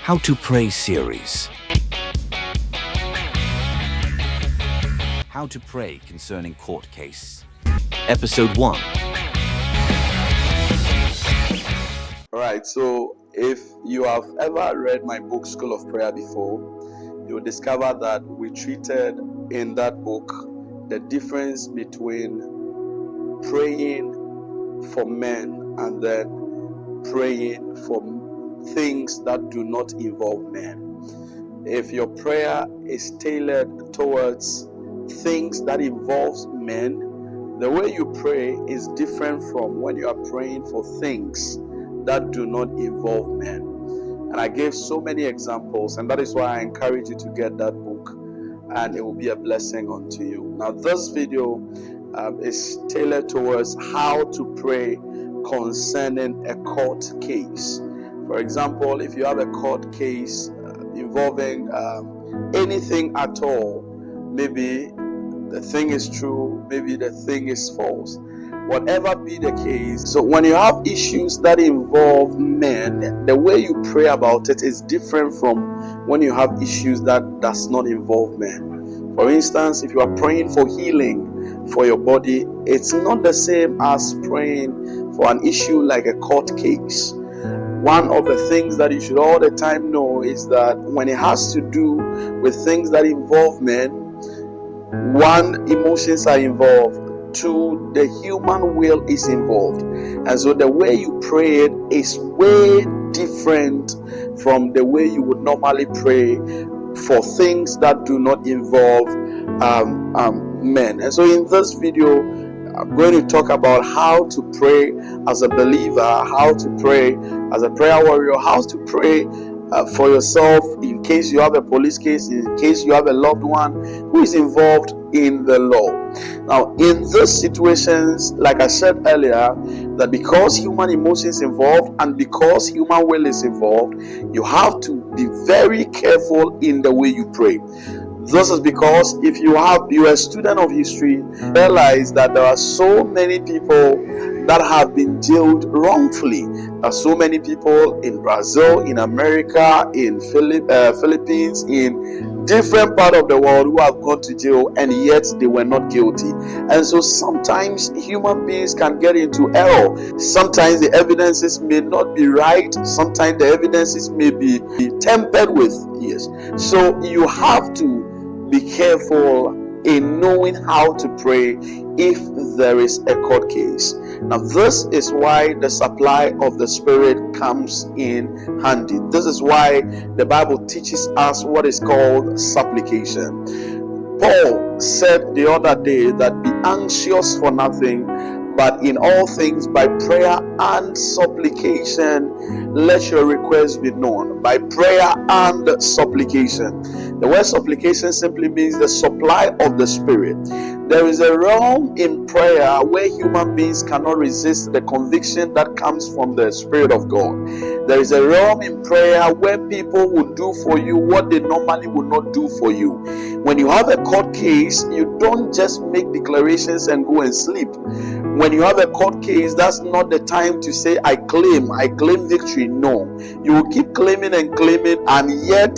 How to Pray series. How to Pray Concerning Court Case. Episode 1. Alright, so if you have ever read my book, School of Prayer, before, you'll discover that we treated in that book the difference between praying for men and then praying for things that do not involve men. If your prayer is tailored towards things that involves men, the way you pray is different from when you are praying for things that do not involve men. And I gave so many examples, and that is why I encourage you to get that book, and it will be a blessing unto you. Now, this video is tailored towards how to pray concerning a court case. For example, if you have a court case involving anything at all, maybe the thing is true, maybe the thing is false, whatever be the case. So when you have issues that involve men, the way you pray about it is different from when you have issues that does not involve men. For instance, if you are praying for healing for your body, it's not the same as praying for an issue like a court case. One of the things that you should all the time know is that when it has to do with things that involve men, one, emotions are involved. Two, the human will is involved. And so the way you pray it is way different from the way you would normally pray for things that do not involve men. And so in this video, I'm going to talk about how to pray as a believer, how to pray as a prayer warrior, how to pray for yourself in case you have a police case, in case you have a loved one who is involved in the law. Now, in these situations, like I said earlier, that because human emotions involved and because human will is involved, you have to be very careful in the way you pray. This is because if you are a student of history, realize that there are so many people that have been jailed wrongfully. There are so many people in Brazil, in America, in Philippines, in different part of the world who have gone to jail and yet they were not guilty. And so sometimes human beings can get into error. Sometimes the evidences may not be right. Sometimes the evidences may be tempered with. Yes. So you have to be careful in knowing how to pray if there is a court case. Now, this is why the supply of the Spirit comes in handy. This is why the Bible teaches us what is called supplication. Paul said the other day that be anxious for nothing, but in all things by prayer and supplication, let your requests be known. By prayer and supplication. The word supplication simply means the supply of the Spirit. There is a realm in prayer where human beings cannot resist the conviction that comes from the Spirit of God. There is a realm in prayer where people will do for you what they normally would not do for you. When you have a court case, you don't just make declarations and go and sleep. When you have a court case, that's not the time to say, I claim victory. No. You will keep claiming and claiming, and yet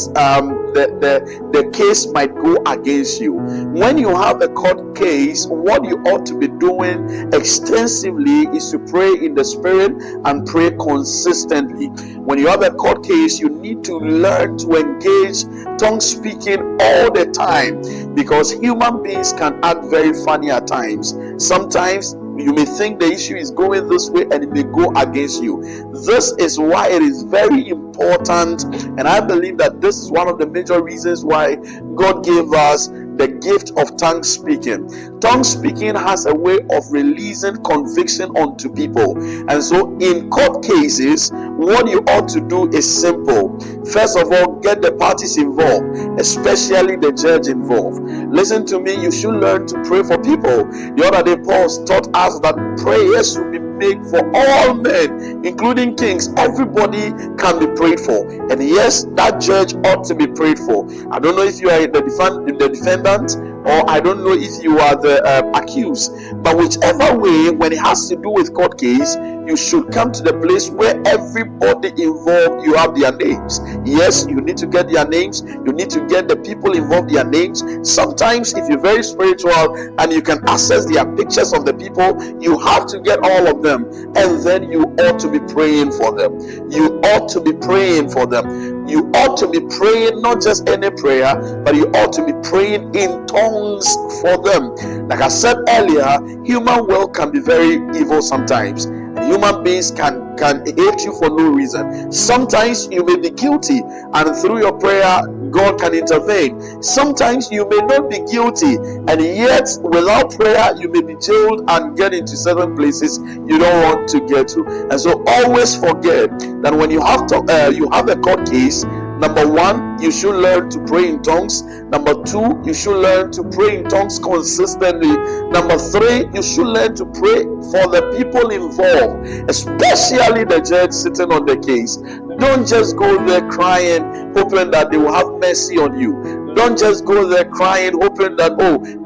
the case might go against you. When you have a court case, what you ought to be doing extensively is to pray in the Spirit and pray consistently. When you have a court case, you need to learn to engage tongue speaking all the time, because human beings can act very funny at times. Sometimes you may think the issue is going this way and it may go against you. This is why it is very important, and I believe that this is one of the major reasons why God gave us the gift of tongue speaking. Tongue speaking has a way of releasing conviction onto people. And so in court cases, what you ought to do is simple. First of all, get the parties involved, especially the judge involved. Listen to me, you should learn to pray for people. The other day, Paul taught us that prayers should be made for all men, including kings. Everybody can be prayed for. And yes, that judge ought to be prayed for. I don't know if you are the defendant or I don't know if you are the accused. But whichever way, when it has to do with court case, you should come to the place where everybody involved, you have their names. Yes, you need to get their names. You need to get the people involved their names. Sometimes if you're very spiritual and you can access their pictures of the people, you have to get all of them, and then you ought to be praying for them. You ought to be praying for them. You ought to be praying not just any prayer, but you ought to be praying in tongues for them. Like I said earlier, human will can be very evil sometimes. Human beings can hate you for no reason. Sometimes you may be guilty, and through your prayer, God can intervene. Sometimes you may not be guilty, and yet without prayer, you may be jailed and get into certain places you don't want to get to. And so always forget that when you have a court case, number one, you should learn to pray in tongues. Number two, you should learn to pray in tongues consistently. Number three, you should learn to pray for the people involved, especially the judge sitting on the case. Don't just go there crying, hoping that they will have mercy on you. Don't just go there crying, hoping that,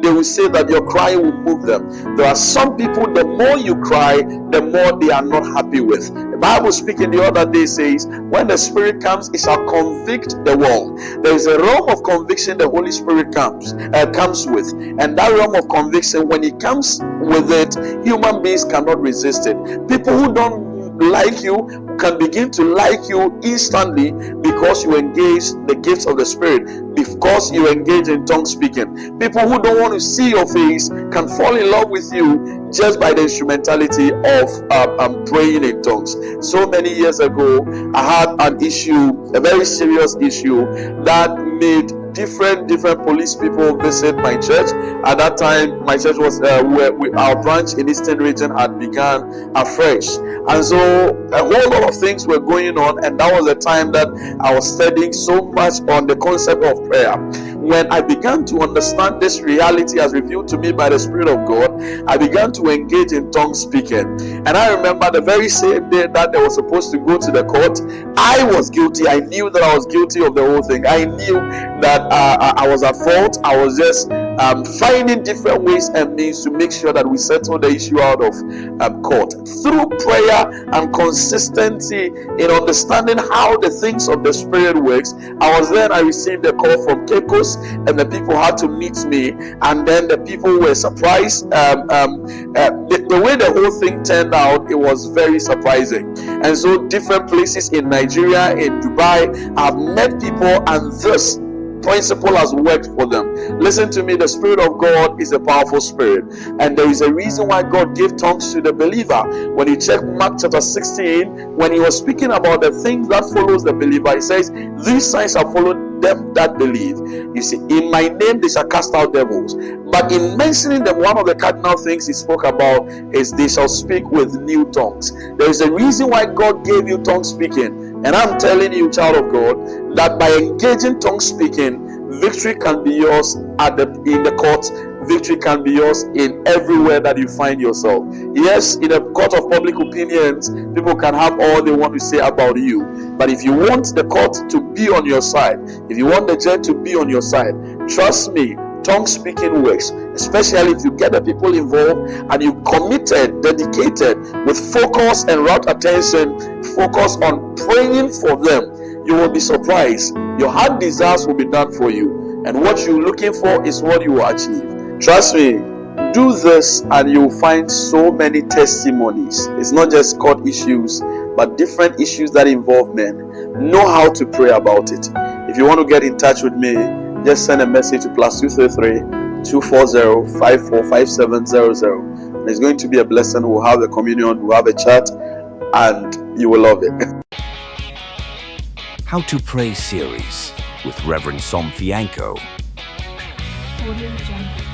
they will say that your crying will move them. There are some people, the more you cry, the more they are not happy with. The Bible speaking the other day says, when the Spirit comes, it shall convict the world. There is a realm of conviction the Holy Spirit comes with. And that realm of conviction, when it comes with it, human beings cannot resist it. People who don't like you can begin to like you instantly because you engage the gifts of the Spirit, because you engage in tongue speaking. People who don't want to see your face can fall in love with you just by the instrumentality of praying in tongues. So many years ago, I had an issue, a very serious issue, that made different police people visit my church. At that time, my church was our branch in Eastern Region had begun afresh, and so a whole lot of things were going on. And that was the time that I was studying so much on the concept of prayer. When I began to understand this reality as revealed to me by the Spirit of God, I began to engage in tongue speaking. And I remember the very same day that they were supposed to go to the court, I was guilty. I knew that I was guilty of the whole thing. I knew that I was at fault. I was just finding different ways and means to make sure that we settle the issue out of court. Through prayer and consistency in understanding how the things of the Spirit works, I received a call from Caicos, and the people had to meet me, and then the people were surprised. The way the whole thing turned out, it was very surprising. And so different places in Nigeria, in Dubai, I've met people, and this principle has worked for them. Listen to me, the Spirit of God is a powerful spirit, and there is a reason why God gave tongues to the believer. When you check Mark chapter 16, when he was speaking about the things that follows the believer, he says, these signs are followed them that believe. You see, in my name they shall cast out devils. But in mentioning them, one of the cardinal things he spoke about is they shall speak with new tongues. There is a reason why God gave you tongue speaking. And I'm telling you, child of God, that by engaging tongue speaking, victory can be yours in the court. Victory can be yours in everywhere that you find yourself. Yes, in a court of public opinions, people can have all they want to say about you. But if you want the court to be on your side, if you want the judge to be on your side, trust me, tongue speaking works, especially if you get the people involved and you committed, dedicated, with focus and rapt attention, focus on praying for them. You will be surprised. Your heart desires will be done for you, and what you're looking for is what you will achieve. Trust me, do this and you'll find so many testimonies. It's not just court issues, but different issues that involve men. Know how to pray about it. If you want to get in touch with me, just send a message to +233 240 545700. And it's going to be a blessing. We'll have a communion, we'll have a chat, and you will love it. How to Pray series with Reverend Som Fianco. Audio Jungle.